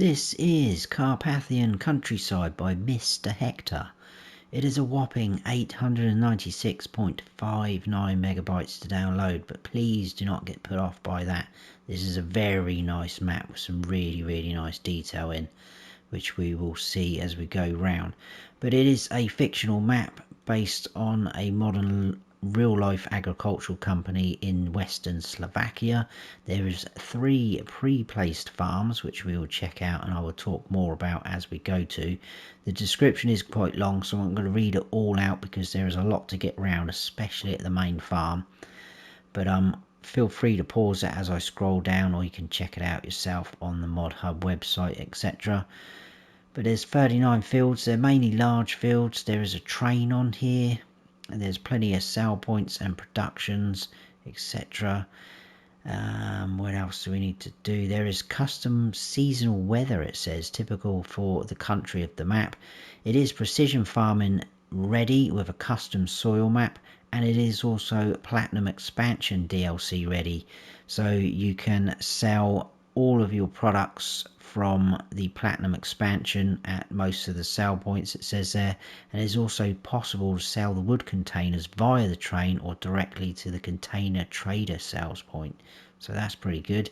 This is Carpathian Countryside by MrHector. It is a whopping 896.59 megabytes to download, but please do not get put off by that. This is a very nice map with some really nice detail in, which we will see as we go round. But it is a fictional map based on a modern real-life agricultural company in western Slovakia. There is 3 pre-placed farms which we will check out, and I will talk more about as we go to. The description is quite long, so I'm going to read it all out because there is a lot to get round, especially at the main farm. But feel free to pause it as I scroll down, or you can check it out yourself on the Mod Hub website, etc. But there's 39 fields. They're mainly large fields. There is a train on here, and there's plenty of sell points and productions, etc. What else do we need to do? There is custom seasonal weather, it says, typical for the country of the map. It is precision farming ready with a custom soil map, and it is also platinum expansion DLC ready, so you can sell all of your products from the platinum expansion at most of the sell points, it says there. And it's also possible to sell the wood containers via the train or directly to the container trader sales point, so that's pretty good.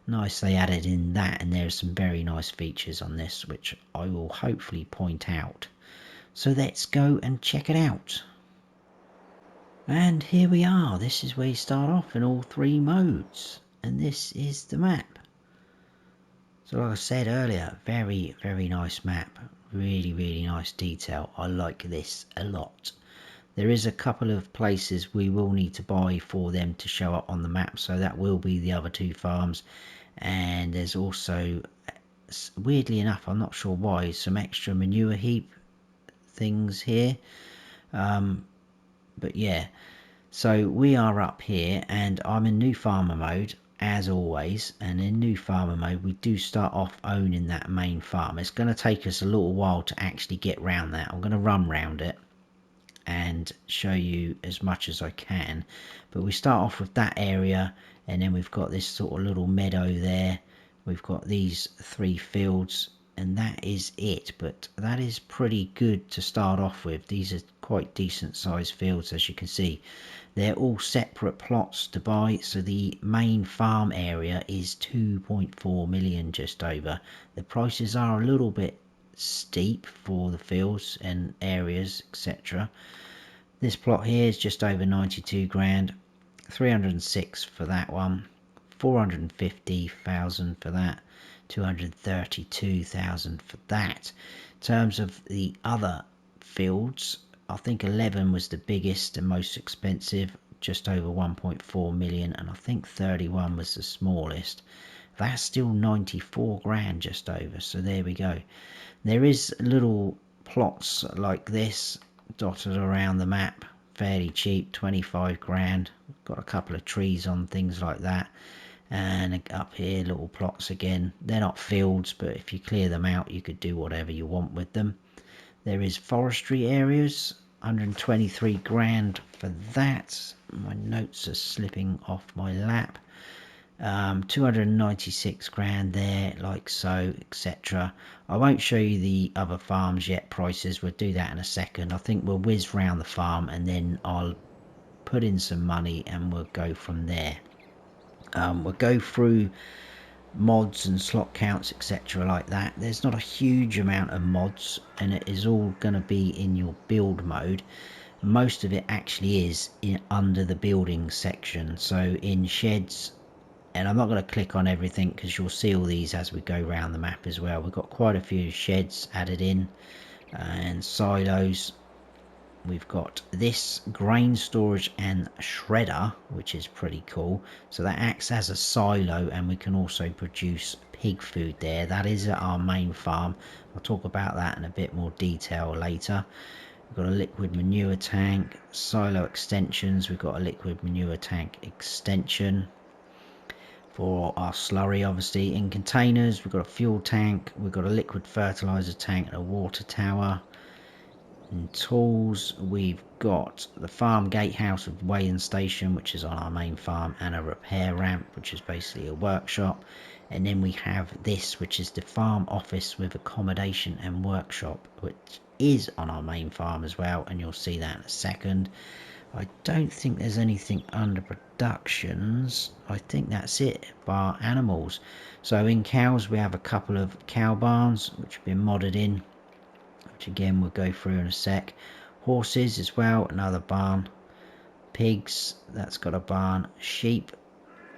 Nice they added in that, and there's some very nice features on this which I will hopefully point out. So let's go and check it out. And here we are. This is where you start off in all 3 modes, and this is the map. So like I said earlier, very nice map, really nice detail. I like this a lot. There is a couple of places we will need to buy for them to show up on the map, so that will be the other 2 farms. And there's also, weirdly enough, I'm not sure why, some extra manure heap things here. But yeah, so we are up here and I'm in new farmer mode as always, and in new farmer mode we do start off owning that main farm. It's going to take us a little while to actually get round that. I'm going to run round it and show you as much as I can, but we start off with that area, and then we've got this sort of little meadow there. We've got these 3 fields, and that is it. But that is pretty good to start off with. These are quite decent sized fields, as you can see. They're all separate plots to buy, so the main farm area is 2.4 million, just over. The prices are a little bit steep for the fields and areas, etc. This plot here is just over 92 grand, 306 for that one, 450,000 for that, 232,000 for that. In terms of the other fields, I think 11 was the biggest and most expensive, just over 1.4 million, and I think 31 was the smallest. That's still 94 grand, just over. So there we go. There is little plots like this dotted around the map, fairly cheap, 25 grand. Got a couple of trees on, things like that. And up here, little plots again. They're not fields, but if you clear them out, you could do whatever you want with them. There is forestry areas, 123 grand for that. My notes are slipping off my lap. 296 grand there, like so, etc. I won't show you the other farms yet, prices. We'll do that in a second. I think we'll whiz round the farm and then I'll put in some money and we'll go from there. We'll go through mods and slot counts, etc. like that. There's not a huge amount of mods, and it is all going to be in your build mode. Most of it actually is under the building section, so in sheds. And I'm not going to click on everything because you'll see all these as we go around the map as well. We've got quite a few sheds added in, and silos. We've got this grain storage and shredder, which is pretty cool. So that acts as a silo, and we can also produce pig food there. That is at our main farm. I'll talk about that in a bit more detail later. We've got a liquid manure tank, silo extensions. We've got a liquid manure tank extension for our slurry, obviously. In containers, we've got a fuel tank, we've got a liquid fertilizer tank and a water tower. In tools, we've got the farm gatehouse with weighing station, which is on our main farm, and a repair ramp, which is basically a workshop. And then we have this, which is the farm office with accommodation and workshop, which is on our main farm as well, and you'll see that in a second. I don't think there's anything under productions. I think that's it, bar animals. So in cows we have a couple of cow barns which have been modded in, which again we'll go through in a sec. Horses as well, another barn. Pigs, that's got a barn. Sheep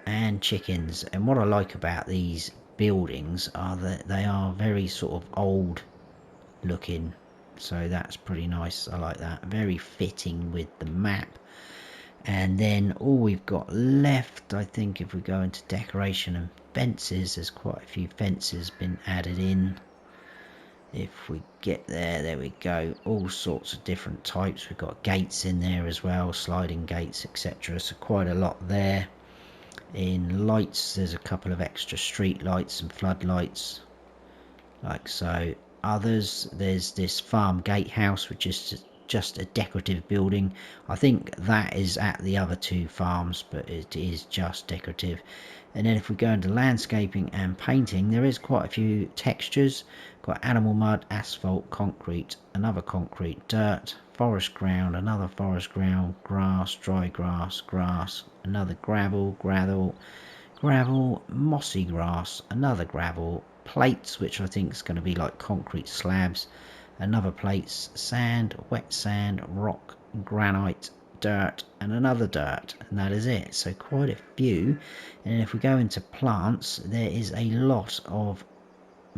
and chickens. And what I like about these buildings are that they are very sort of old looking, so that's pretty nice. I like that, very fitting with the map. And then all we've got left, I think, if we go into decoration and fences, there's quite a few fences been added in. If we get there we go, all sorts of different types. We've got gates in there as well, sliding gates, etc. So quite a lot there. In lights, there's a couple of extra street lights and floodlights, like so. Others, there's this farm gatehouse, which is just a decorative building. I think that is at the other two farms, but it is just decorative. And then if we go into landscaping and painting, there is quite a few textures. Got animal mud, asphalt, concrete, another concrete, dirt, forest ground, another forest ground, grass, dry grass, grass, another gravel, gravel, mossy grass, another gravel, plates, which I think is going to be like concrete slabs, another plates, sand, wet sand, rock, granite, dirt, and another dirt, and that is it. So quite a few. And if we go into plants, there is a lot of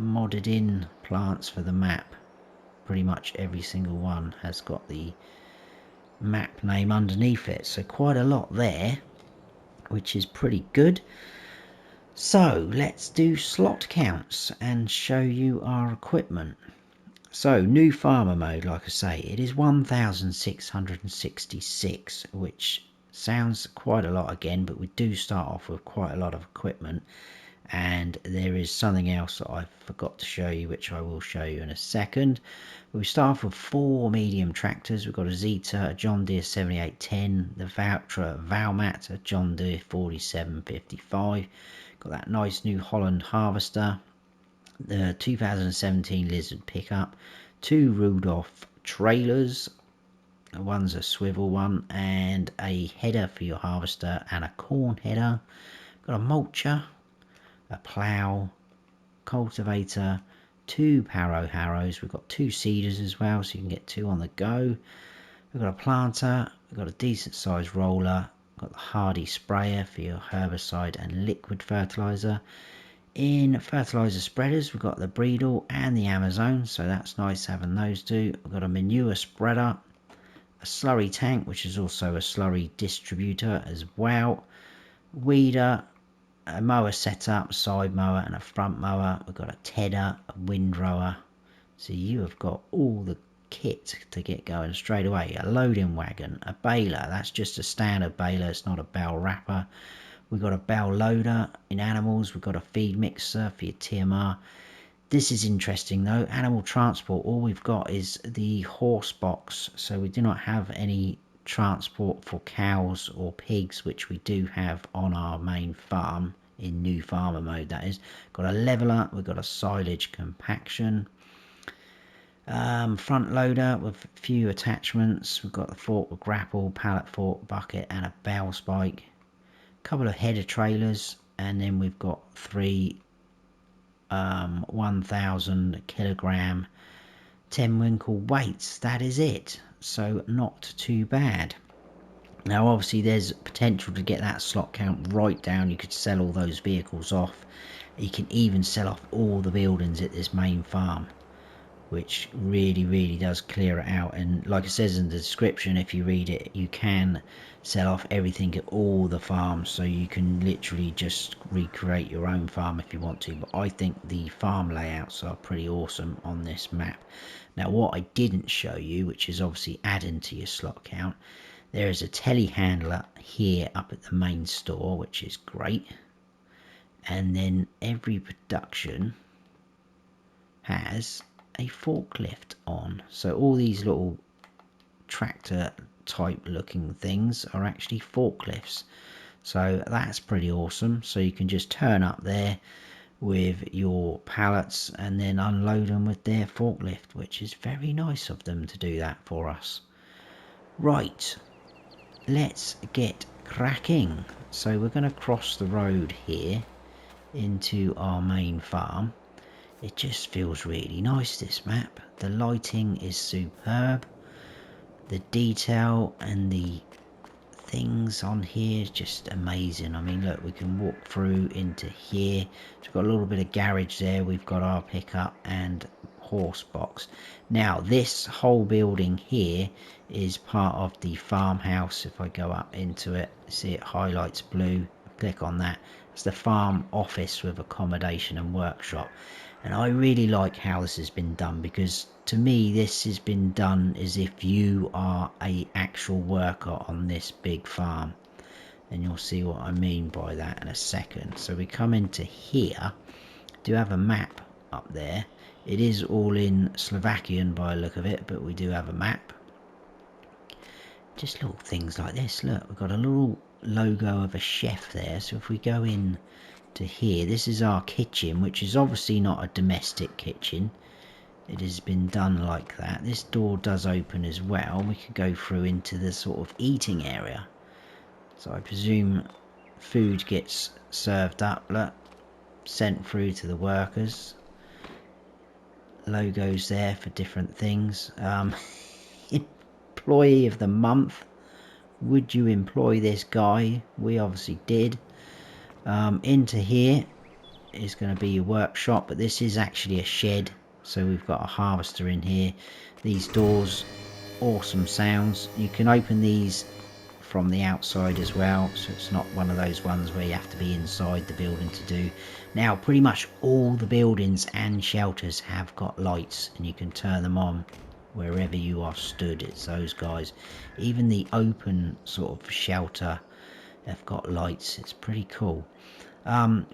modded in plants for the map. Pretty much every single one has got the map name underneath it, so quite a lot there, which is pretty good. So let's do slot counts and show you our equipment. So new farmer mode, like I say, it is 1666, which sounds quite a lot again, but we do start off with quite a lot of equipment. And there is something else that I forgot to show you, which I will show you in a second. We start off with 4 medium tractors. We've got a Zeta, a John Deere 7810, the Valtra Valmat, a John Deere 4755. Got that nice new Holland harvester, the 2017 Lizard pickup, 2 Rudolph trailers, one's a swivel one, and a header for your harvester and a corn header. Got a mulcher, a plough, cultivator, 2 Paro harrows. We've got 2 seeders as well, so you can get 2 on the go. We've got a planter, we've got a decent sized roller, got the Hardy sprayer for your herbicide and liquid fertilizer. In fertilizer spreaders, we've got the Breedle and the Amazon, so that's nice having those two. We've got a manure spreader, a slurry tank, which is also a slurry distributor as well, weeder, a mower setup, side mower and a front mower. We've got a tedder, a windrower, so you have got all the kit to get going straight away. A loading wagon, a baler, that's just a standard baler, it's not a bell wrapper. We've got a bell loader. In animals, we've got a feed mixer for your TMR. This is interesting though, animal transport, all we've got is the horse box, so we do not have any transport for cows or pigs, which we do have on our main farm in new farmer mode, that is. Got a leveler, we've got a silage compaction, front loader with a few attachments. We've got the fork with grapple, pallet fork, bucket and a bell spike, couple of header trailers, and then we've got 3 1000 kilogram 10 winkle weights. That is it, so not too bad. Now obviously there's potential to get that slot count right down. You could sell all those vehicles off. You can even sell off all the buildings at this main farm, which really does clear it out. And like it says in the description, if you read it, you can sell off everything at all the farms, so you can literally just recreate your own farm if you want to. But I think the farm layouts are pretty awesome on this map. Now what I didn't show you, which is obviously adding to your slot count, there is a telehandler here up at the main store, which is great. And then every production has a forklift on, so all these little tractor type looking things are actually forklifts, so that's pretty awesome. So you can just turn up there, with your pallets and then unload them with their forklift, which is very nice of them to do that for us. Right, let's get cracking. So we're going to cross the road here into our main farm. It just feels really nice, this map. The lighting is superb. The detail and the things on here is just amazing. I mean, look, we can walk through into here. So we've got a little bit of garage there. We've got our pickup and horse box. Now, this whole building here is part of the farmhouse. If I go up into it, see it highlights blue. Click on that. It's the farm office with accommodation and workshop. And I really like how this has been done, because to me this has been done as if you are a actual worker on this big farm, and you'll see what I mean by that in a second. So we come into here, do have a map up there. It is all in Slovakian by the look of it, but we do have a map. Just little things like this. Look, we've got a little logo of a chef there. So if we go in to here, this is our kitchen, which is obviously not a domestic kitchen. It has been done like that. This door does open as well. We could go through into the sort of eating area. So I presume food gets served up, look, sent through to the workers. Logos there for different things. Employee of the month. Would you employ this guy? We obviously did. Into here is going to be your workshop, but this is actually a shed. So we've got a harvester in here. These doors, awesome sounds. You can open these from the outside as well, so it's not one of those ones where you have to be inside the building to do. Now, pretty much all the buildings and shelters have got lights, and you can turn them on wherever you are stood. It's those guys. Even the open sort of shelter have got lights. It's pretty cool.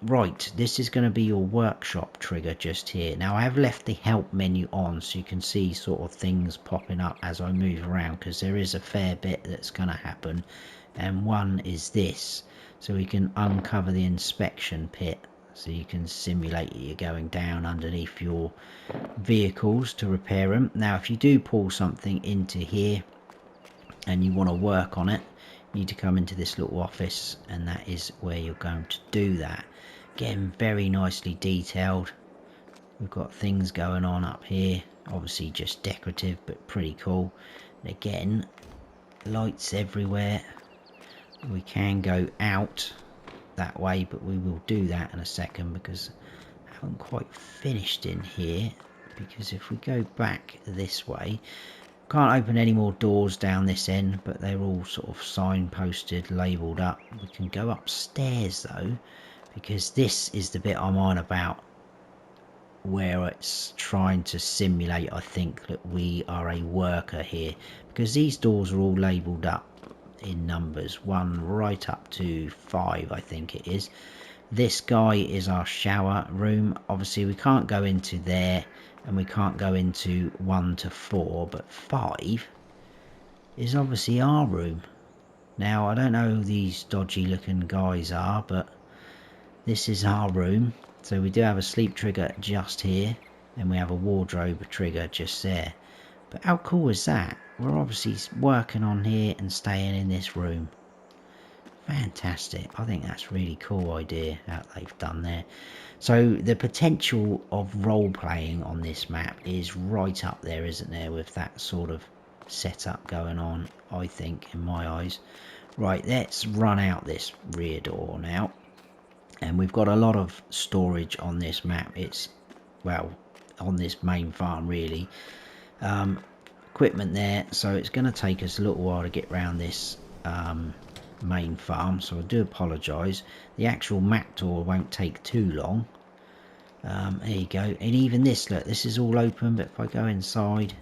Right, this is going to be your workshop trigger just here. Now, I have left the help menu on so you can see sort of things popping up as I move around, because there is a fair bit that's going to happen. And one is this. So we can uncover the inspection pit, so you can simulate that you're going down underneath your vehicles to repair them. Now, if you do pull something into here and you want to work on it, need to come into this little office, and that is where you're going to do that. Again, very nicely detailed. We've got things going on up here, obviously just decorative but pretty cool. And again, lights everywhere. We can go out that way, but we will do that in a second, because I haven't quite finished in here. Because if we go back this way, can't open any more doors down this end, but they're all sort of signposted, labelled up. We can go upstairs though, because this is the bit I'm on about, where it's trying to simulate, I think, that we are a worker here, because these doors are all labelled up in numbers, 1 right up to 5, I think it is. This guy is our shower room. Obviously we can't go into there, and we can't go into 1 to 4, but 5 is obviously our room. Now, I don't know who these dodgy looking guys are, but this is our room. So we do have a sleep trigger just here, and we have a wardrobe trigger just there. But how cool is that? We're obviously working on here and staying in this room. Fantastic. I think that's a really cool idea that they've done there. So the potential of role playing on this map is right up there, isn't there, with that sort of setup going on, I think, in my eyes. Right, let's run out this rear door now. And we've got a lot of storage on this map. It's, well, on this main farm really. Equipment there, so it's going to take us a little while to get around this main farm, so I do apologise. The actual map tour won't take too long. There you go. And even this, look, this is all open, but if I go inside,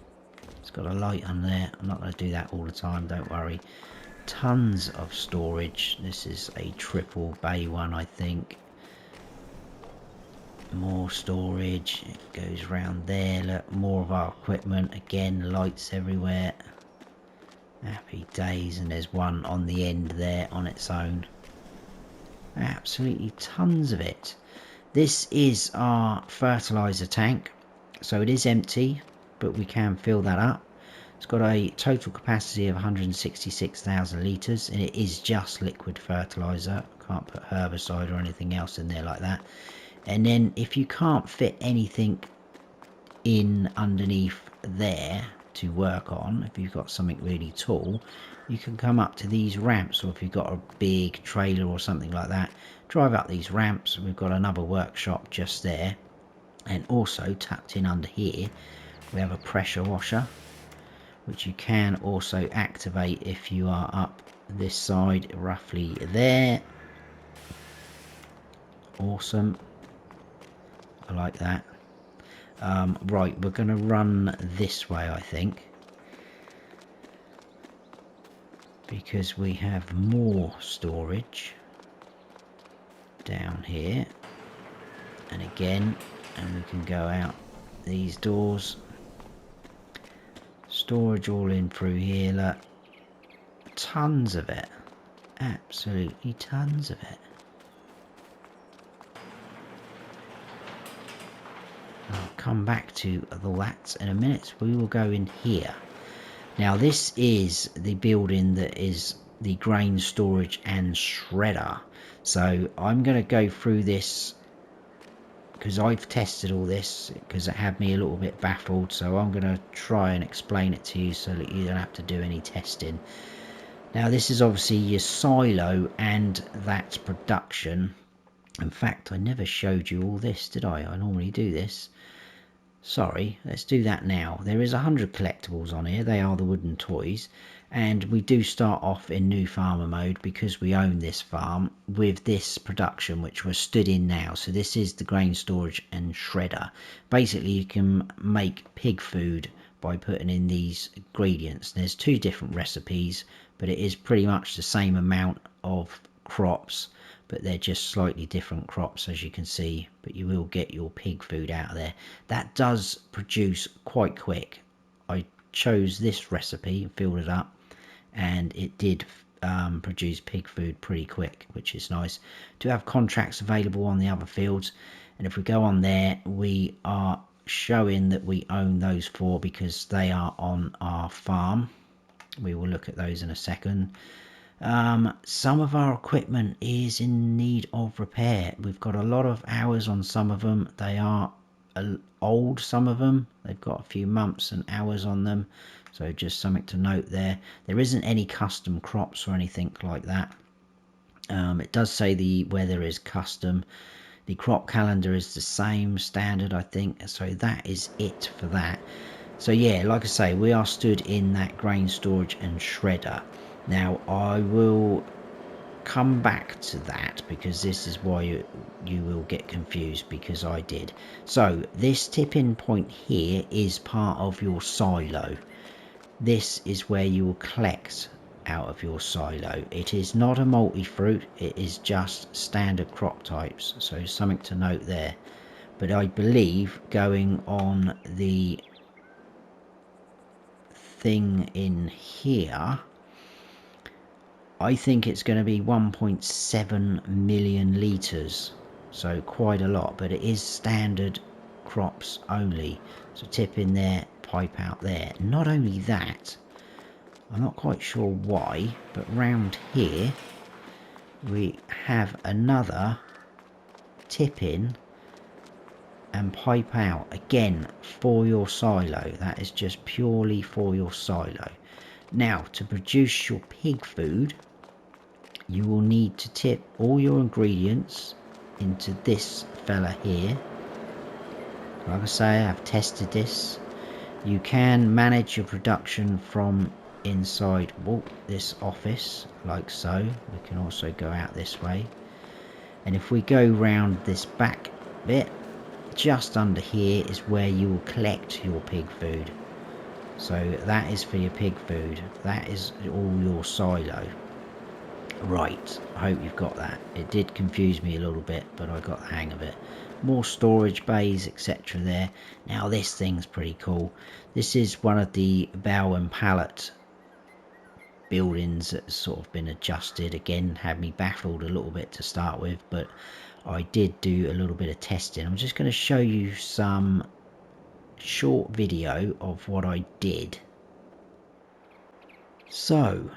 it's got a light on there. I'm not going to do that all the time, don't worry. Tons of storage. This is a triple bay one, I think. More storage. It goes around there. Look, more of our equipment. Again, lights everywhere. Happy days. And there's one on the end there on its own. Absolutely tons of it. This is our fertilizer tank, so it is empty, but we can fill that up. It's got a total capacity of 166,000 litres, and it is just liquid fertilizer. Can't put herbicide or anything else in there like that. And then if you can't fit anything in underneath there to work on, if you've got something really tall, you can come up to these ramps, or if you've got a big trailer or something like that, drive up these ramps. We've got another workshop just there, and also tucked in under here we have a pressure washer, which you can also activate if you are up this side roughly there. Awesome, I like that. Right, we're going to run this way, I think, because we have more storage down here, and again, and we can go out these doors. Storage all in through here, look, tons of it, absolutely tons of it. I'll come back to the that in a minute. We will go in here. Now this is the building that is the grain storage and shredder. So I'm going to go through this because I've tested all this, because it had me a little bit baffled. So I'm going to try and explain it to you so that you don't have to do any testing. Now this is obviously your silo and that's production. In fact, I never showed you all this, did I? I normally do this. Sorry, let's do that now. There is 100 collectibles on here. They are the wooden toys. And we do start off in new farmer mode because we own this farm with this production, which we're stood in now. So this is the grain storage and shredder. Basically, you can make pig food by putting in these ingredients. There's two different recipes, but it is pretty much the same amount of crops, but they're just slightly different crops, as you can see. But you will get your pig food out of there. That does produce quite quick. I chose this recipe and filled it up, and it did produce pig food pretty quick, which is nice. To have contracts available on the other fields, and if we go on there, we are showing that we own those four because they are on our farm. We will look at those in a second. Some of our equipment is in need of repair. We've got a lot of hours on some of them. They are old, some of them. They've got a few months and hours on them. So just something to note there. There isn't any custom crops or anything like that. It does say the weather is custom. The crop calendar is the same standard, I think. So that is it for that. So yeah, like I say, we are stood in that grain storage and shredder. Now I will come back to that because this is why you will get confused, because I did. So this tipping point here is part of your silo. This is where you will collect out of your silo. It is not a multi-fruit, it is just standard crop types, so something to note there. But I believe going on the thing in here, I think it's going to be 1.7 million litres, so quite a lot, but it is standard crops only. So tip in there, pipe out there. Not only that, I'm not quite sure why, but round here we have another tip in and pipe out, again for your silo. That is just purely for your silo. Now to produce your pig food, you will need to tip all your ingredients into this fella here. Like I say, I've tested this. You can manage your production from inside this office, like so. We can also go out this way. And if we go round this back bit, just under here is where you will collect your pig food. So that is for your pig food. That is all your silo. Right, I hope you've got that. It did confuse me a little bit, but I got the hang of it. More storage bays, etc. there. Now this thing's pretty cool. This is one of the bow and pallet buildings that's sort of been adjusted. Again, had me baffled a little bit to start with, but I did do a little bit of testing. I'm just going to show you some short video of what I did. So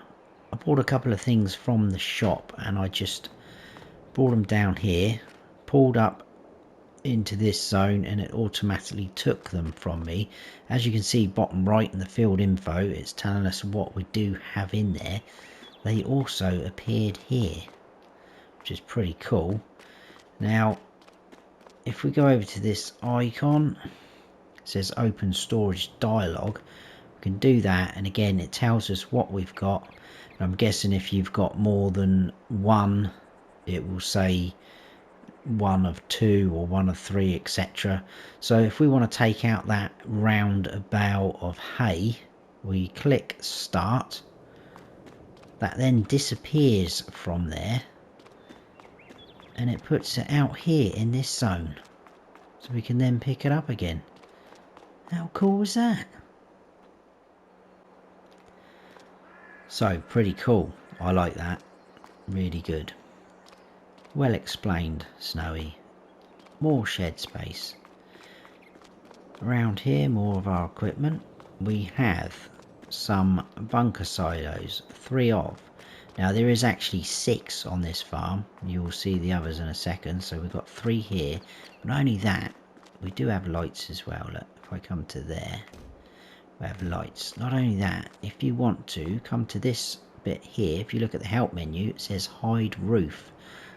I bought a couple of things from the shop and I just brought them down here, pulled up into this zone, and it automatically took them from me. As you can see, bottom right in the field info, it's telling us what we do have in there. They also appeared here, which is pretty cool. Now if we go over to this icon, it says open storage dialog. We can do that, and again it tells us what we've got. And I'm guessing if you've got more than one, it will say one of two or one of three, etc. So if we want to take out that roundabout of hay, we click start. That then disappears from there and it puts it out here in this zone, so we can then pick it up again. How cool is that? So pretty cool. I like that. Really good. Well explained, Snowy. More shed space. Around here, more of our equipment. We have some bunker silos, 3 of. Now there is actually 6 on this farm. You will see the others in a second. So we've got 3 here. But not only that, we do have lights as well. Look, if I come to there, we have lights. Not only that, if you want to come to this bit here, if you look at the help menu, it says hide roof.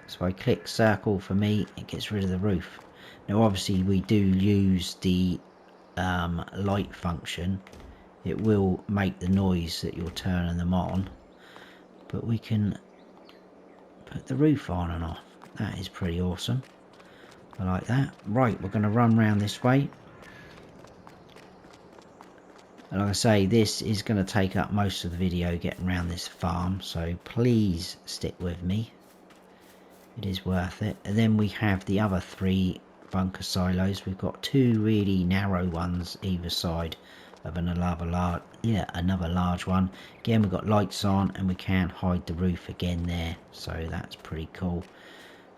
So I click circle for me, it gets rid of the roof. Now obviously we do use the light function. It will make the noise that you're turning them on, but we can put the roof on and off. That is pretty awesome. I like that. Right, we're going to run around this way. And like I say, this is going to take up most of the video getting around this farm, so please stick with me. It is worth it. And then we have the other 3 bunker silos. We've got 2 really narrow ones either side of another large one. Again, we've got lights on and we can hide the roof again there, so that's pretty cool.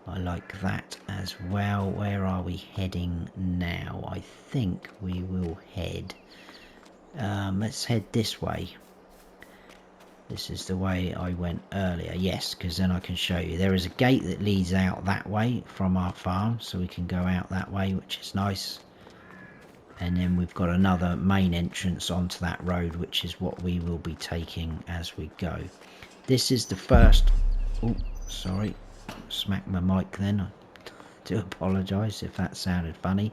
I like that as well. Where are we heading now? I think we will head, let's head this way. This is the way I went earlier, yes, because then I can show you. There is a gate that leads out that way from our farm, so we can go out that way, which is nice. And then we've got another main entrance onto that road, which is what we will be taking as we go. This is the first... Oh, sorry. Smacked my mic then. I do apologise if that sounded funny.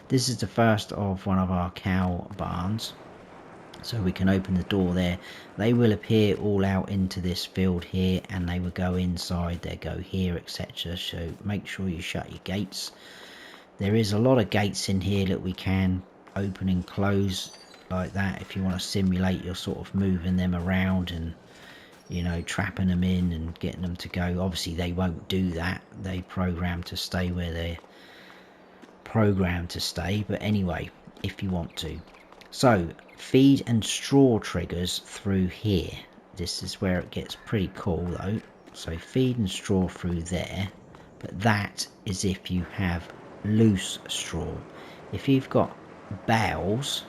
This is the first of one of our cow barns. So we can open the door there. They will appear all out into this field here, and they will go inside, they go here, etc. So make sure you shut your gates. There is a lot of gates in here that we can open and close like that if you want to simulate you're sort of moving them around and, you know, trapping them in and getting them to go. Obviously they won't do that. They program to stay where they're programmed to stay, but anyway, if you want to. So feed and straw triggers through here. This is where it gets pretty cool though. So feed and straw through there, but that is if you have loose straw. If you've got bales,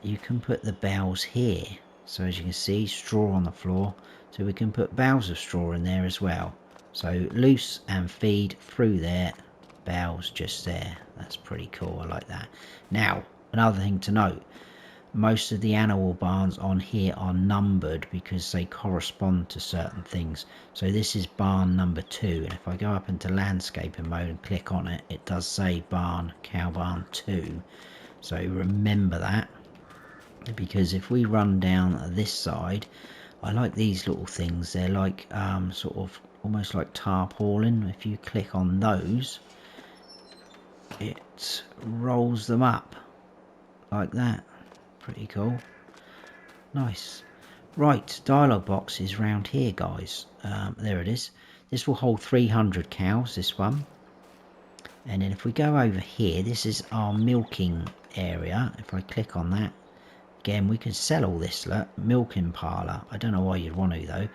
you can put the bales here. So as you can see, straw on the floor, so we can put bales of straw in there as well. So loose and feed through there, bales just there. That's pretty cool. I like that. Now another thing to note, most of the animal barns on here are numbered because they correspond to certain things. So this is barn number 2, and if I go up into landscaping mode and click on it, it does say cow barn 2. So remember that, because if we run down this side, I like these little things. They're like sort of almost like tarpaulin. If you click on those, it rolls them up like that. Pretty cool. Nice. Right, dialogue box is round here, guys. There it is. This will hold 300 cows, this one. And then if we go over here, this is our milking area. If I click on that, again, we could sell all this, look, milking parlour. I don't know why you'd want to though.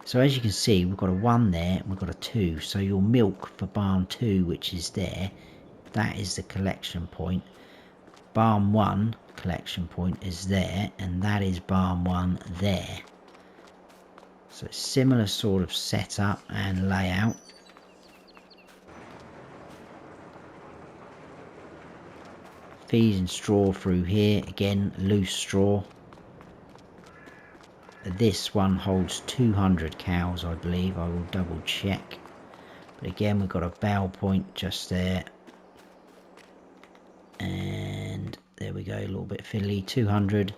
So as you can see, we've got a 1 there and we've got a 2. So your milk for barn 2, which is there, that is the collection point. Barn 1 collection point is there, and that is barn 1 there. So similar sort of setup and layout. Feeding straw through here, again loose straw. This one holds 200 cows, I believe. I will double check. But again, we've got a bale point just there. And there we go, a little bit fiddly, 200.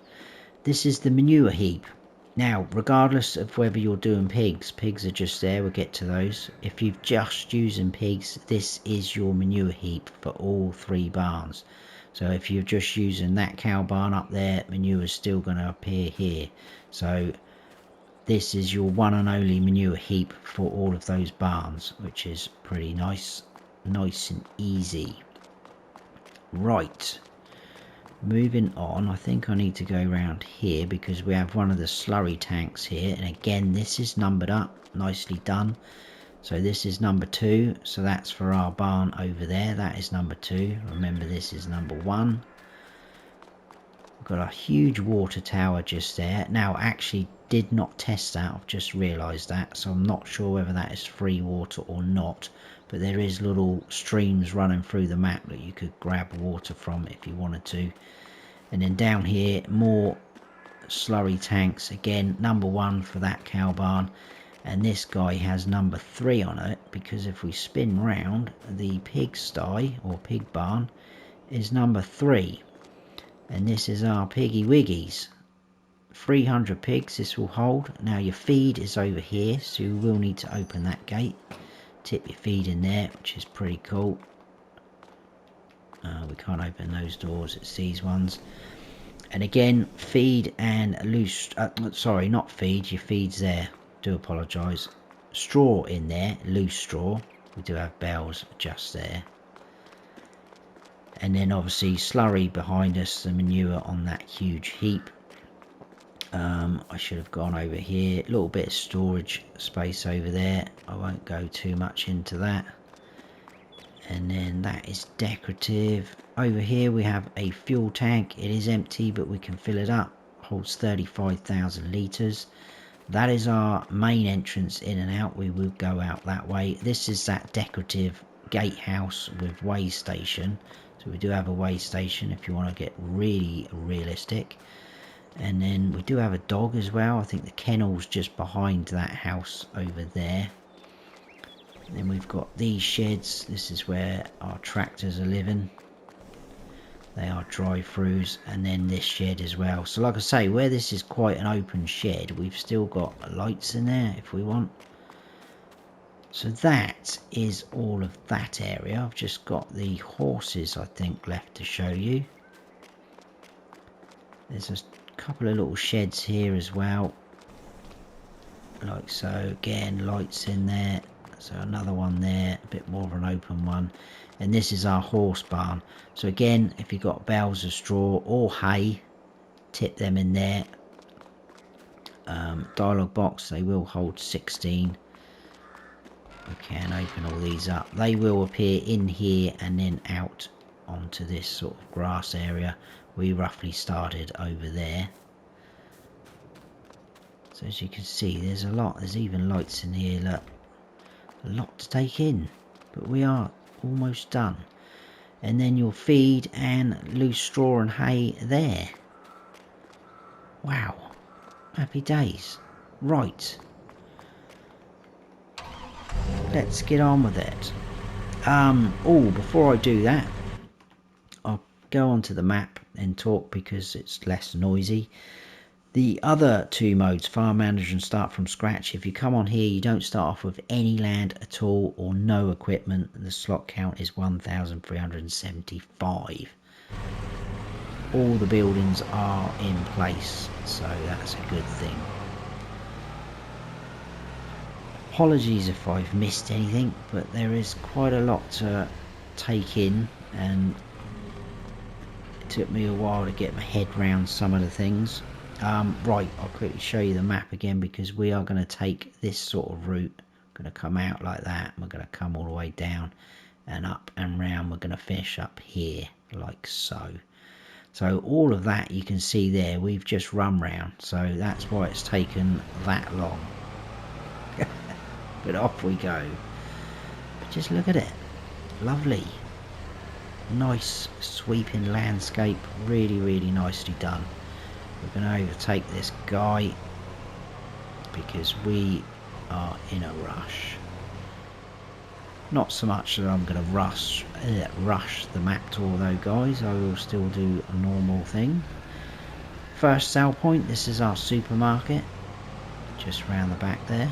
This is the manure heap. Now, regardless of whether you're doing pigs are just there, we'll get to those. If you're just using pigs, this is your manure heap for all 3 barns. So if you're just using that cow barn up there, manure is still going to appear here. So this is your one and only manure heap for all of those barns, which is pretty nice and easy. Right, moving on, I think I need to go around here because we have one of the slurry tanks here, and again this is numbered up, nicely done. So this is number 2, so that's for our barn over there, that is number 2. Remember, this is number 1. We've got a huge water tower just there. Now, actually did not test that, I've just realised that, so I'm not sure whether that is free water or not. But there is little streams running through the map that you could grab water from if you wanted to. And then down here, more slurry tanks. Again, number 1 for that cow barn. And this guy has number 3 on it, because if we spin round, the pigsty or pig barn is number 3. And this is our piggy wiggies. 300 pigs this will hold. Now your feed is over here, so you will need to open that gate. Tip your feed in there, which is pretty cool. We can't open those doors, it's these ones. And again, feed and loose, sorry, not feed, your feed's there, do apologise. Straw in there, loose straw. We do have bales just there. And then obviously slurry behind us, the manure on that huge heap. I should have gone over here, a little bit of storage space over there. I won't go too much into that. And then that is decorative. Over here we have a fuel tank. It is empty, but we can fill it up. Holds 35,000 litres. That is our main entrance in and out. We will go out that way. This is that decorative gatehouse with way station. So we do have a way station if you want to get really realistic. And then we do have a dog as well. I think the kennel's just behind that house over there. And then we've got these sheds. This is where our tractors are living. They are drive-throughs. And then this shed as well. So like I say, where this is quite an open shed, we've still got lights in there if we want. So that is all of that area. I've just got the horses, I think, left to show you. There's a couple of little sheds here as well. Like so. Again, lights in there. So another one there, a bit more of an open one. And this is our horse barn. So again, if you've got bales of straw or hay, tip them in there. Dialogue box, they will hold 16. We can open all these up. They will appear in here and then out onto this sort of grass area. We roughly started over there. So as you can see, there's a lot. There's even lights in here, look. A lot to take in, but we are almost done. And then your feed and loose straw and hay there. Wow, happy days. Right, let's get on with it. Oh, before I do that, I'll go onto the map and talk because it's less noisy. The other 2 modes, Farm Manager and Start from Scratch, if you come on here, you don't start off with any land at all or no equipment. The slot count is 1,375. All the buildings are in place, so that's a good thing. Apologies if I've missed anything, but there is quite a lot to take in, and it took me a while to get my head round some of the things. Right, I'll quickly show you the map again, because we are going to take this sort of route. Going to come out like that, and we're going to come all the way down and up and round. We're going to finish up here like so. So all of that you can see there, we've just run round, so that's why it's taken that long. But off we go. But just look at it, lovely, nice sweeping landscape, really nicely done. We're going to overtake this guy because we are in a rush. Not so much that I'm going to rush the map tour though, guys. I will still do a normal thing. First sell point, this is our supermarket, just round the back there.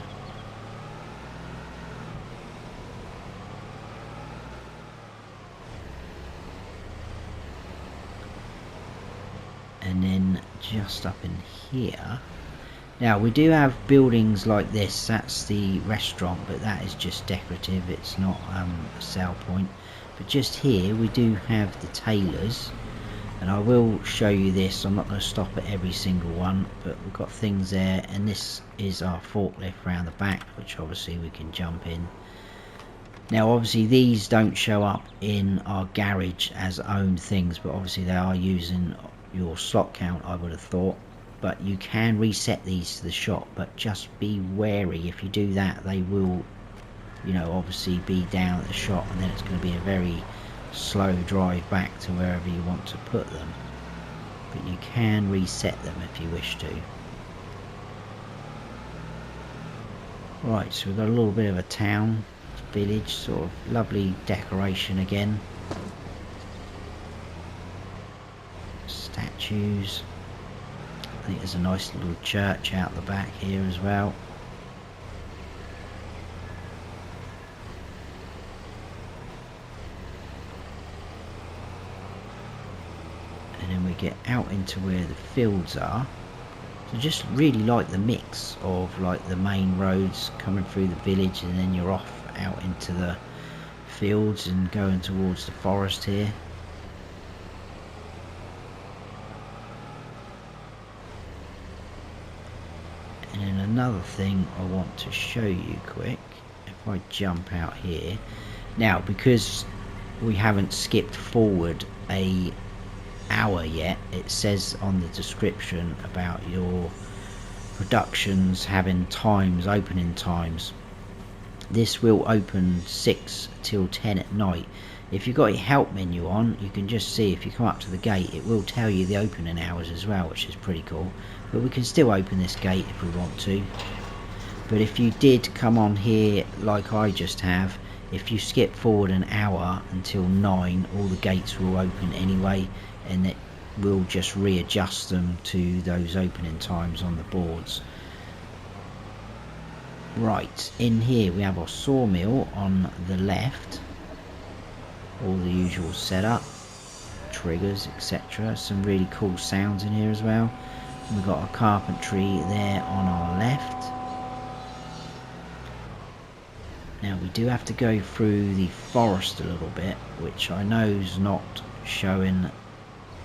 And then just up in here, now we do have buildings like this. That's the restaurant, but that is just decorative, it's not a sell point. But just here we do have the tailors, and I will show you this. I'm not going to stop at every single one, but we've got things there, and this is our forklift round the back, which obviously we can jump in. Now obviously these don't show up in our garage as owned things, but obviously they are using your slot count, I would have thought. But you can reset these to the shop, but just be wary. If you do that, they will, you know, obviously be down at the shop, and then it's going to be a very slow drive back to wherever you want to put them. But you can reset them if you wish to. Right, so we've got a little bit of a town, village, sort of lovely decoration again. Statues. I think there's a nice little church out the back here as well. And then we get out into where the fields are. So just really like the mix of like the main roads coming through the village, and then you're off out into the fields and going towards the forest here. And another thing I want to show you quick, if I jump out here now, because we haven't skipped forward a hour yet, it says on the description about your productions having times, opening times. This will open 6 till 10 at night. If you've got your help menu on, you can just see, if you come up to the gate, it will tell you the opening hours as well, which is pretty cool. But we can still open this gate if we want to. But if you did come on here like I just have, if you skip forward an hour until 9, all the gates will open anyway, and it will just readjust them to those opening times on the boards. Right, in here we have our sawmill on the left. All the usual setup, triggers, etc. Some really cool sounds in here as well. And we've got our carpentry there on our left. Now we do have to go through the forest a little bit, which I know is not showing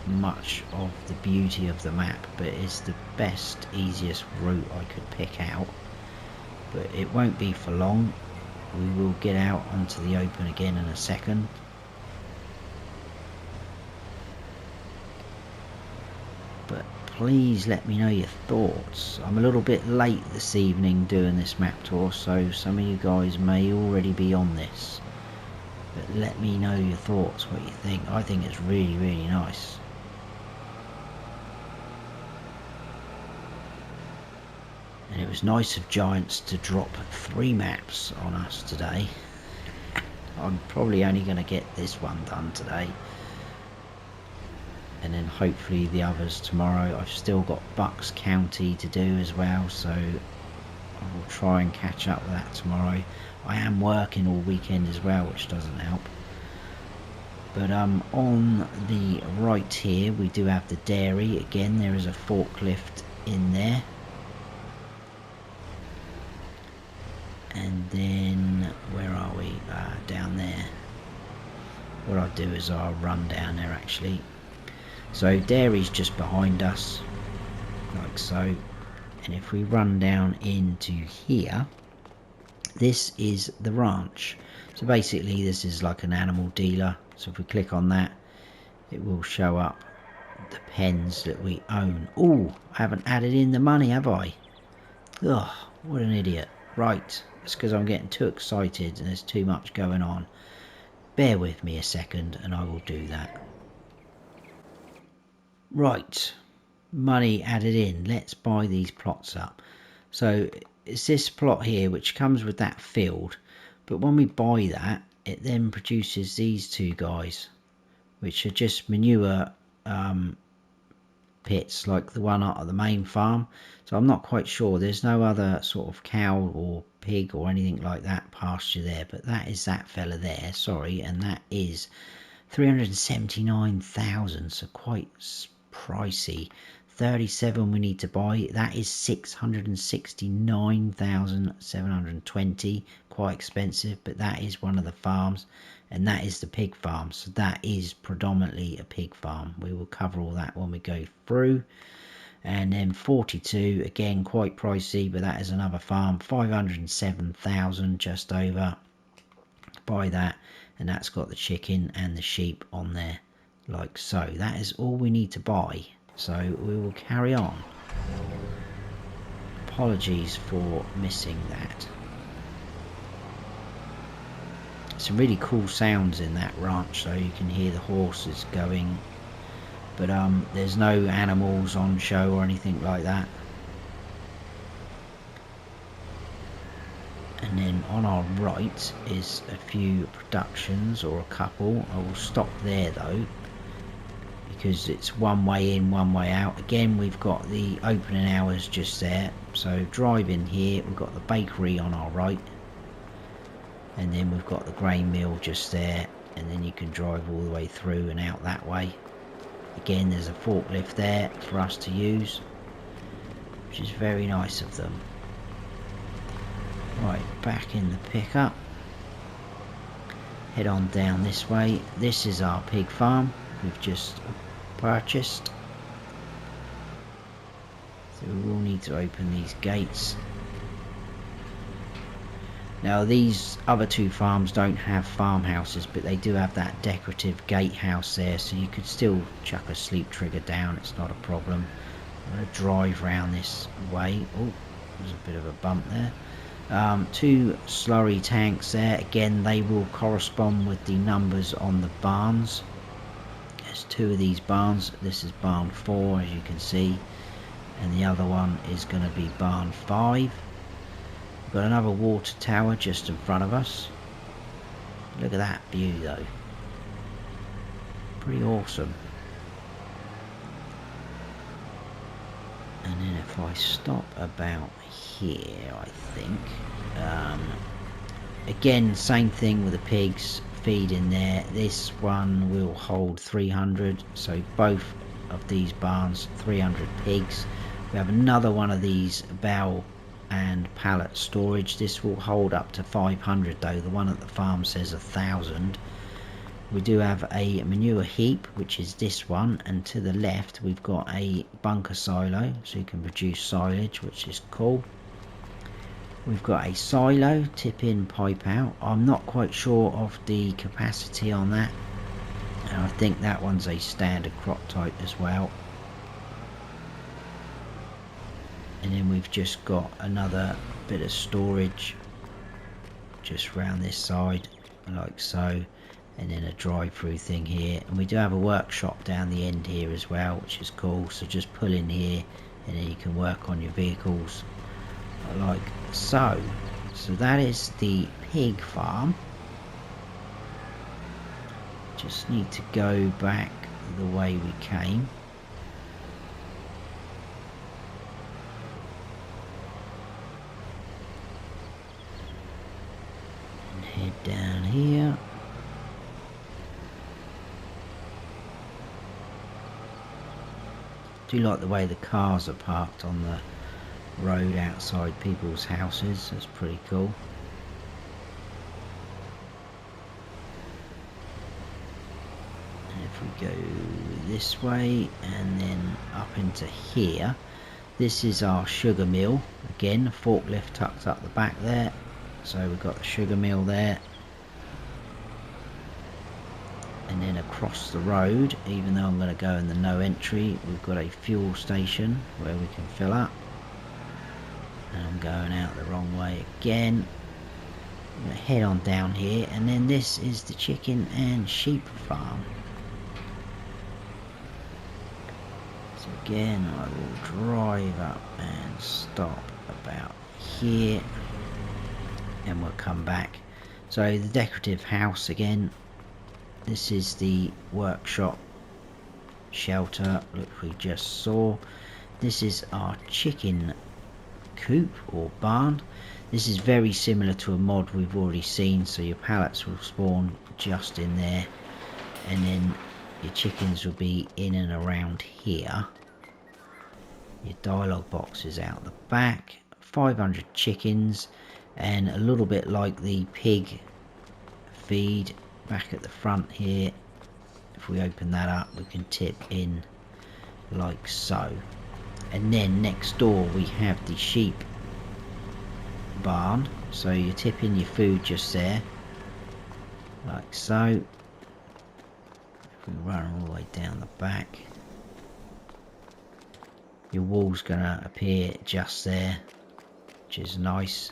much of the beauty of the map, but it's the best, easiest route I could pick out. But it won't be for long. We will get out onto the open again in a second. But please let me know your thoughts. I'm a little bit late this evening doing this map tour, so some of you guys may already be on this. But let me know your thoughts, what you think. I think it's really nice. And it was nice of Giants to drop 3 maps on us today. I'm probably only going to get this one done today, and then hopefully the others tomorrow. I've still got Bucks County to do as well, so I will try and catch up with that tomorrow. I am working all weekend as well, which doesn't help. But on the right here we do have the dairy. Again, there is a forklift in there. And then where are we? Down there. What I'll do is I'll run down there actually. So dairy's just behind us, like so. And if we run down into here, this is the ranch. So basically this is like an animal dealer. So if we click on that, it will show up the pens that we own. Oh, I haven't added in the money, have I? Ugh, what an idiot. Right, it's because I'm getting too excited and there's too much going on. Bear with me a second and I will do that. Right, money added in. Let's buy these plots up. So it's this plot here which comes with that field, but when we buy that, it then produces these two guys, which are just manure pits like the one at the main farm. So I'm not quite sure, there's no other sort of cow or pig or anything like that pasture there, but that is that fella there, sorry, and that is 379,000, so quite pricey. 37 we need to buy, that is 669,720, quite expensive, but that is one of the farms, and that is the pig farm, so that is predominantly a pig farm. We will cover all that when we go through. And then 42, again quite pricey, but that is another farm. 507,000 just over, buy that, and that's got the chicken and the sheep on there, like so. That is all we need to buy, so we will carry on. Apologies for missing that. Some really cool sounds in that ranch, so you can hear the horses going, but there's no animals on show or anything like that. And then on our right is a few productions, or a couple. I will stop there though, because it's one way in, one way out. Again, we've got the opening hours just there, so drive in here, we've got the bakery on our right, and then we've got the grain mill just there, and then you can drive all the way through and out that way. Again, there's a forklift there for us to use, which is very nice of them. Right, back in the pickup, head on down this way. This is our pig farm we've just purchased, so we will need to open these gates. Now these other two farms don't have farmhouses, but they do have that decorative gatehouse there, so you could still chuck a sleep trigger down, it's not a problem. I'm going to drive round this way. Oh, there's a bit of a bump there. Two slurry tanks there, again they will correspond with the numbers on the barns. There's two of these barns, this is barn 4 as you can see, and the other one is going to be barn 5. We've got another water tower just in front of us. Look at that view though, pretty awesome. And then if I stop about here, I think, again same thing with the pigs, feed in there. This one will hold 300, so both of these barns 300 pigs. We have another one of these bow and pallet storage. This will hold up to 500 though, the one at the farm says 1,000. We do have a manure heap, which is this one, and to the left we've got a bunker silo, so you can produce silage, which is cool. We've got a silo, tip in, pipe out. I'm not quite sure of the capacity on that, and I think that one's a standard crop type as well. And then we've just got another bit of storage just round this side, like so, and then a drive-through thing here. And we do have a workshop down the end here as well, which is cool, so just pull in here and then you can work on your vehicles like so. So that is the pig farm. Just need to go back the way we came. And head down here. Do like the way the cars are parked on the road outside people's houses, that's pretty cool. And if we go this way and then up into here. This is our sugar mill. Again, forklift tucked up the back there. So we've got the sugar mill there. And then across the road, even though I'm going to go in the no entry, we've got a fuel station where we can fill up. And I'm going out the wrong way again. I'm going to head on down here, and then this is the chicken and sheep farm. So again, I will drive up and stop about here, and we'll come back. So the decorative house again. This is the workshop shelter which we just saw. This is our chicken coop or barn. This is very similar to a mod we've already seen, so your pallets will spawn just in there, and then your chickens will be in and around here. Your dialogue box is out the back. 500 chickens, and a little bit like the pig feed back at the front here. If we open that up, we can tip in like so. And then next door we have the sheep barn, so you tip in your food just there like so. If we run all the way down the back, your wall's gonna appear just there, which is nice.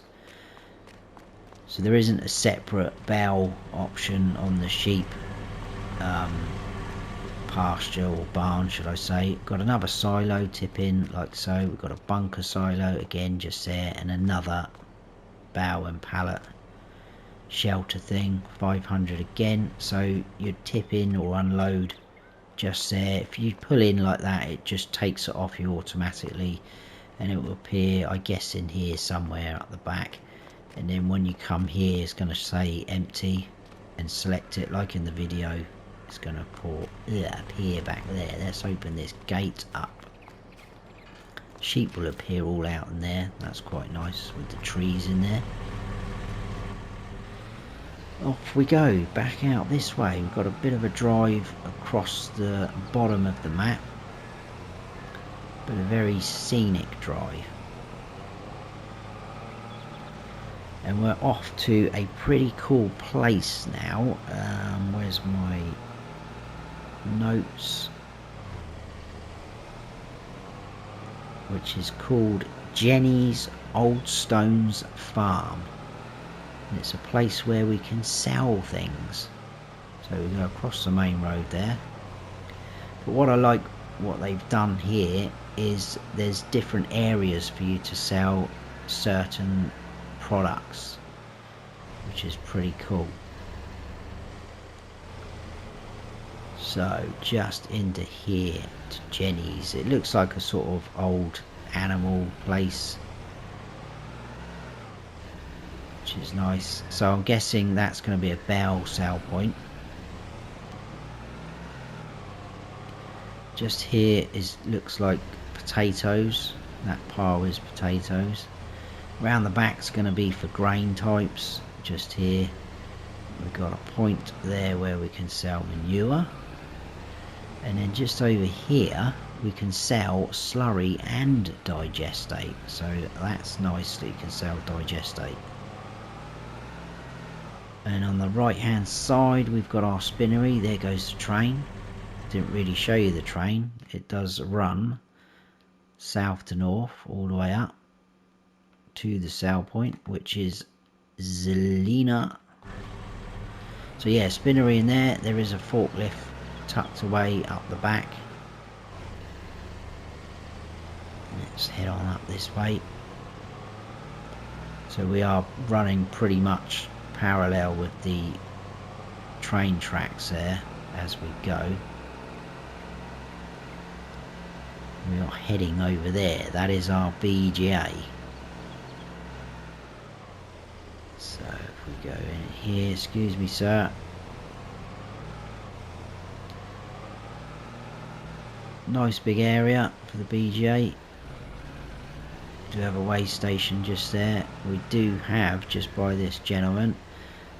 So there isn't a separate bell option on the sheep pasture or barn, should I say. Got another silo tip in like so. We've got a bunker silo again just there, and another bow and pallet shelter thing, 500 again. So you'd tip in or unload just there. If you pull in like that, it just takes it off you automatically, and it will appear, I guess, in here somewhere at the back. And then when you come here, it's going to say empty, and select it like in the video. It's going to appear back there. Let's open this gate up. Sheep will appear all out in there. That's quite nice with the trees in there. Off we go, back out this way. We've got a bit of a drive across the bottom of the map, but a very scenic drive. And we're off to a pretty cool place now. Where's my notes? Which is called Jenny's Old Stones Farm. And it's a place where we can sell things. So we go across the main road there. But what I like, what they've done here, is there's different areas for you to sell certain products, which is pretty cool. So just into here to Jenny's. It looks like a sort of old animal place, which is nice. So I'm guessing that's going to be a bell sale point. Just here looks like potatoes. That pile is potatoes. Round the back's going to be for grain types. Just here we've got a point there where we can sell manure, and then just over here we can sell slurry and digestate. So that's nice that you can sell digestate. And on the right hand side we've got our spinnery. There goes the train. Didn't really show you the train. It does run south to north all the way up to the sale point, which is Zelina. So yeah, spinnery in there. There is a forklift tucked away up the back. Let's head on up this way. So we are running pretty much parallel with the train tracks there as we go. We are heading over there. That is our BGA. So if we go in here, excuse me sir. Nice big area for the BGA. Do have a way station just there. We do have, just by this gentleman,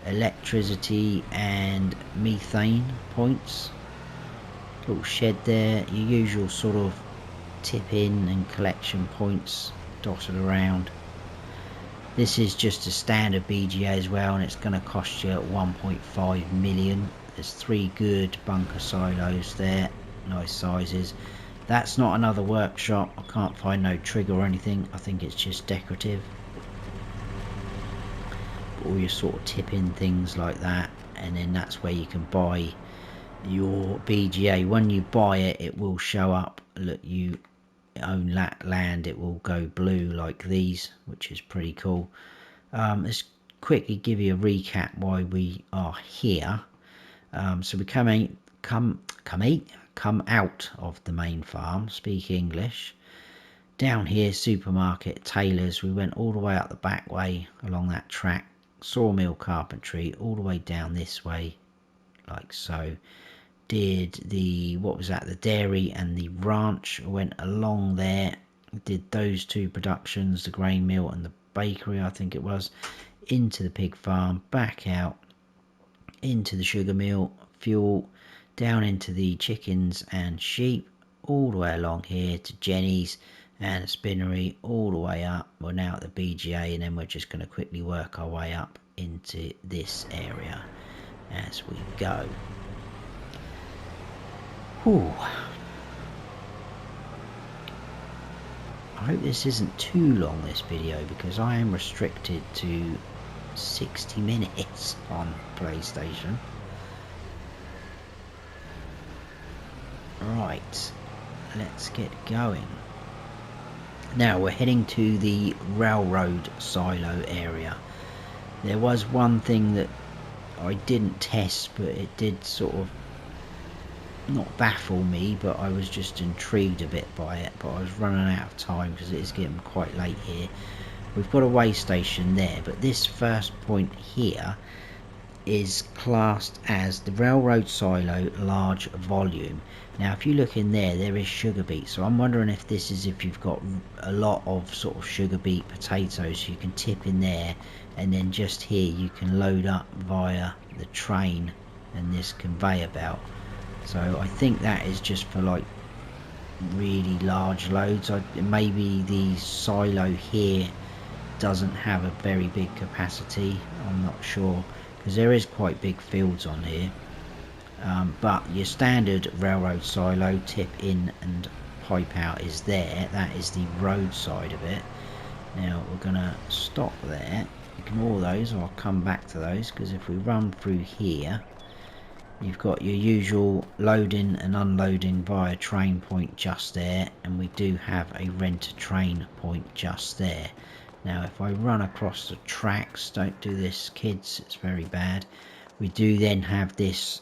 electricity and methane points. Little shed there, your usual sort of tip in and collection points dotted around. This is just a standard BGA as well, and it's going to cost you 1.5 million. There's 3 good bunker silos there, nice sizes. That's not another workshop. I can't find no trigger or anything. I think it's just decorative. All your sort of tip in things like that, and then that's where you can buy your BGA. When you buy it, it will show up, look, you own that land, it will go blue like these, which is pretty cool. Let's quickly give you a recap why we are here. So we come out of the main farm, speak English. Down here, supermarket, tailors. We went all the way up the back way along that track, sawmill, carpentry, all the way down this way, like so. Did the, what was that, the dairy and the ranch. Went along there, did those 2 productions, the grain mill and the bakery, I think it was, into the pig farm, back out into the sugar mill, fuel, down into the chickens and sheep, all the way along here to Jenny's and a spinnery, all the way up. We're now at the BGA, and then we're just going to quickly work our way up into this area as we go. Whew. I hope this isn't too long, this video, because I am restricted to 60 minutes on PlayStation. Right, let's get going. Now we're heading to the railroad silo area. There was one thing that I didn't test, but it did sort of not baffle me, but I was just intrigued a bit by it. But I was running out of time because it is getting quite late here. We've got a way station there, but this first point here is classed as the railroad silo large volume. Now if you look in there, there is sugar beet, so I'm wondering if this is if you've got a lot of sort of sugar beet potatoes, you can tip in there, and then just here you can load up via the train and this conveyor belt. So I think that is just for like really large loads. Maybe the silo here doesn't have a very big capacity, I'm not sure, because there is quite big fields on here. But your standard railroad silo, tip in and pipe out, is there. That is the road side of it. Now we're gonna stop there, ignore those, I'll come back to those, because if we run through here, you've got your usual loading and unloading via train point just there, and we do have a rent-a-train point just there. Now if I run across the tracks, don't do this kids, it's very bad. We do then have this,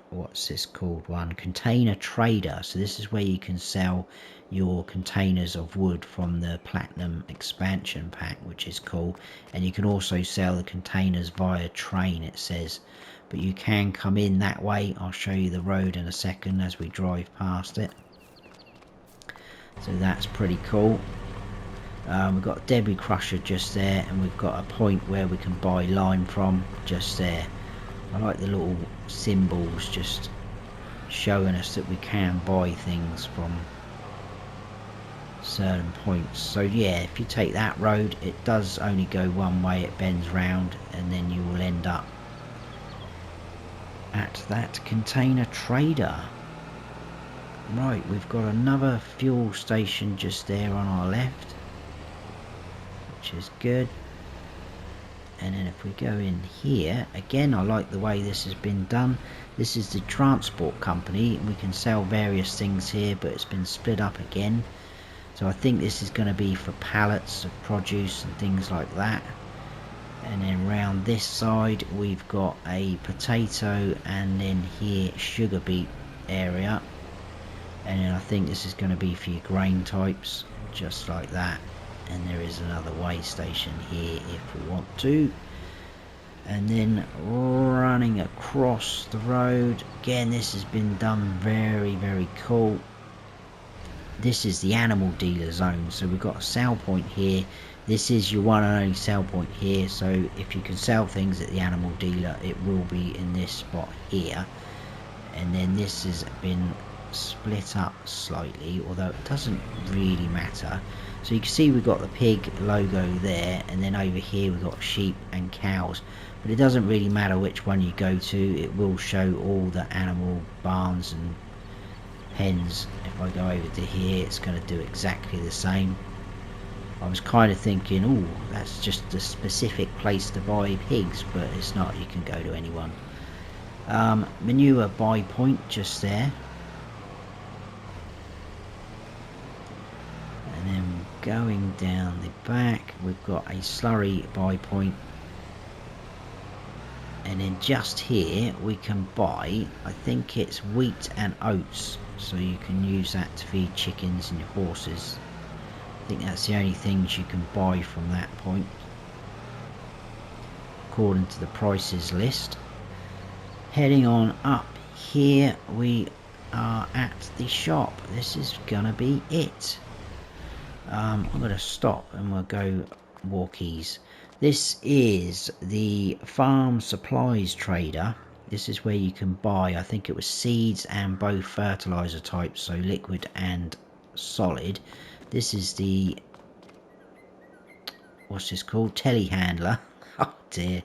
what's this called one? Container trader. So this is where you can sell your containers of wood from the Platinum expansion pack, which is cool. And you can also sell the containers via train, it says. But you can come in that way. I'll show you the road in a second as we drive past it. So that's pretty cool. We've got a debris crusher just there, and we've got a point where we can buy lime from just there. I like the little symbols just showing us that we can buy things from certain points. So yeah, if you take that road, it does only go one way, it bends round, and then you will end up at that container trader. Right, we've got another fuel station just there on our left, which is good. And then if we go in here, again, I like the way this has been done. This is the transport company, and we can sell various things here, but it's been split up again. So I think this is going to be for pallets of produce and things like that. And then round this side we've got a potato, and then here sugar beet area. And then I think this is going to be for your grain types, just like that. And there is another way station here if we want to. And then running across the road, again, this has been done very, very cool. This is the animal dealer zone, so we've got a sell point here. This is your one and only sell point here, so if you can sell things at the animal dealer, it will be in this spot here. and then this has been split up slightly, although it doesn't really matter. So you can see we've got the pig logo there, and then over here we've got sheep and cows, but it doesn't really matter which one you go to, it will show all the animal barns and pens. If I go over to here, it's going to do exactly the same. I was kind of thinking, oh, that's just a specific place to buy pigs, but it's not. You can go to anyone. Manure buy point just there, and then going down the back we've got a slurry buy point, and then just here we can buy, I think it's wheat and oats, so you can use that to feed chickens and your horses. I think that's the only things you can buy from that point according to the prices list. Heading on up here, we are at the shop. This is gonna be it. I'm gonna stop and we'll go walkies. This is the farm supplies trader. This is where you can buy, I think it was seeds and both fertilizer types, so liquid and solid. This is the, what's this called, telehandler. Oh dear.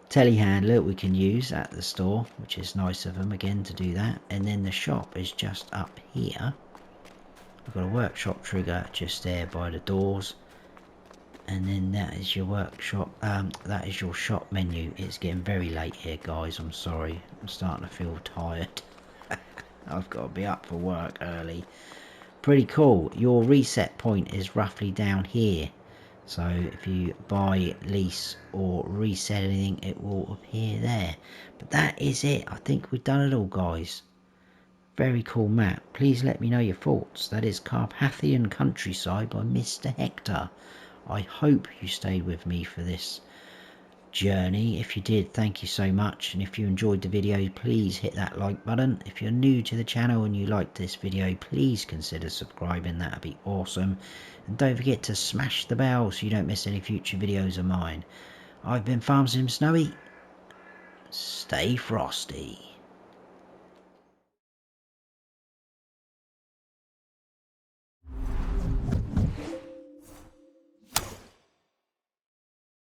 Telehandler we can use at the store, which is nice of them again to do that. And then the shop is just up here. We've got a workshop trigger just there by the doors, and then that is your workshop, that is your shop menu. It's getting very late here guys, I'm sorry, I'm starting to feel tired. I've got to be up for work early. Pretty cool. Your reset point is roughly down here, so if you buy, lease or reset anything, it will appear there. But that is it. I think we've done it all guys. Very cool map. Please let me know your thoughts. That is Carpathian Countryside by MrHector. I hope you stayed with me for this journey. If you did, thank you so much, and if you enjoyed the video, please hit that like button. If you're new to the channel and you liked this video, please consider subscribing, that would be awesome. And don't forget to smash the bell so you don't miss any future videos of mine. I've been Farm Sim Snowy. Stay frosty.